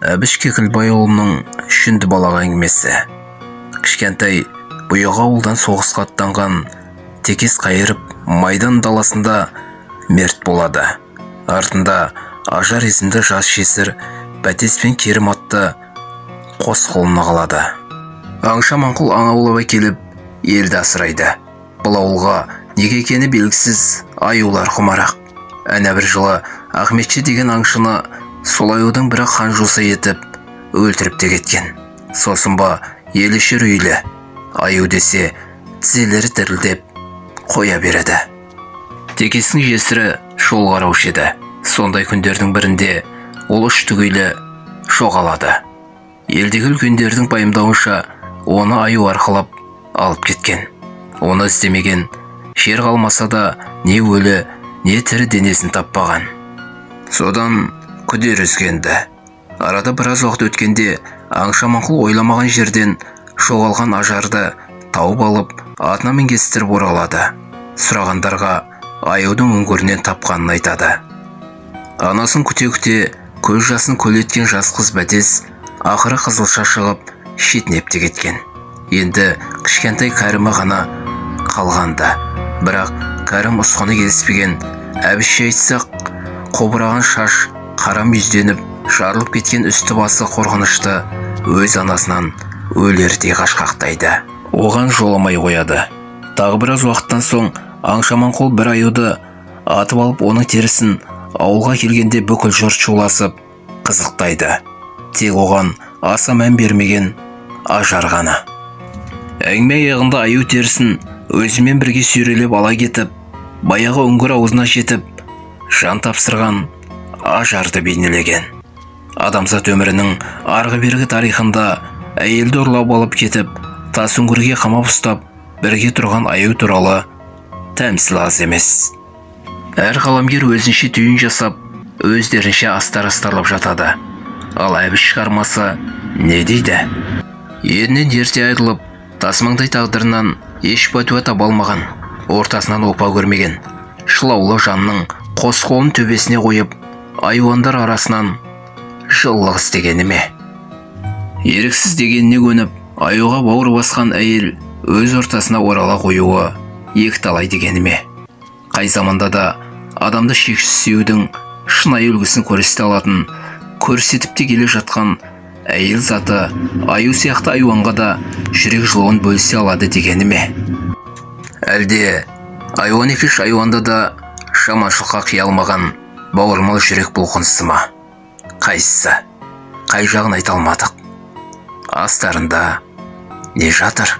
Әбіш Кекілбайұлының үшінді балаға әңгімесі. Кішкентай бұйығы ауылдан соғысқа аттанған текес қайырып майдан даласында мерт болады. Артында Ажар есімді жас жесір Бәтес пен Керім атты қос қолына қалады. Аңша Маңқұл аң аулап әкеліп елді асырайды. Бұл ауылға неге екені белгісіз аюлар құмарақ. Әне бір жылы Ахметші деген аңшыны сол аюдың бірі қан-жоса етіп өлтіріп те кеткен. Сосын ба елі шүрейлі аю десе тізелері дірілдеп қоя береді. Текестің жесірі шол қараушы еді. Сондай күндердің бірінде ол үш түгейлі жоғалады. Елдегі үлкендердің пайымдауынша оны аю арқалап алып кеткен. Оны іздемеген жер қалмаса да не өлі не тірі денесін таппаған. Содан күдер үзгенді. Арада біраз уақыт өткенде аңша Маңқұл ойламаған жерден жоғалған Ажарды тауып алып атына мінгестіріп оралады. Сұрағандарға аюдың үңгірінен тапқанын айтады. Анасын күте-күте көз жасын көл еткен жас қыз Бәтес ақыры қызылша шығып шетінеп те кеткен. Енді кішкентай Кәрімі ғана қалғанды. Бірақ Кәрім ұсқаны келіспеген. Әбішше айтсақ, қобыраған шаш қара мүйізденіп жарылып кеткен үсті басы қорғанышты өз анасынан өлердей қашқақтайды. Оған жоламай қояды. Тағы біраз уақыттан соң аңша Маңқұл бір аюды атып алып оның терісін ауылға келгенде бүкіл жұрт шуласып қызықтайды. Тек оған аса мән бермеген Ажар ғана. Әңгіме аяғында аю терісін өзімен бірге сүйрелеп ала кетіп, баяғы үңгір аузына жетіп, жан тапсырған Ажарды бейнелеген. Адамзат өмірінің арғы-бергі тарихында әйелді ұрлап алып кетіп, тас үңгірге қамап ұстап, бірге тұрған аю туралы тәмсіл аз емес. Әр қаламгер өзінше түйін жасап, өздерінше астар-астарлап жатады. Ал Әбіш шығармасы не дейді? Ерінен ерте айырылып, тасмаңдай тағдырынан еш пәтуа таба алмаған, ортасынан опа көрмеген, шылаулы жанның қос қолын төбесіне қойып, айуандар арасынан жылылық істегені ме? Еріксіз дегеніне көніп, аюға бауыр басқан әйел өз ортасына орала қоюы екіталай дегені ме? Қай заманда да адамды шексіз сүюдің шынайы үлгісін көрсете алатын, көрсетіп те келе жатқан әйел заты аю сияқты айуанға да жүрек жылуын бөлісе алады дегені ме? Әлде айуан екеш айуанда да жаманшылыққа қия алмаған бауырмал жүрек бұлқынысы ма? Қайсысы? Қай жағын айта алмадық? Астарында не жатыр?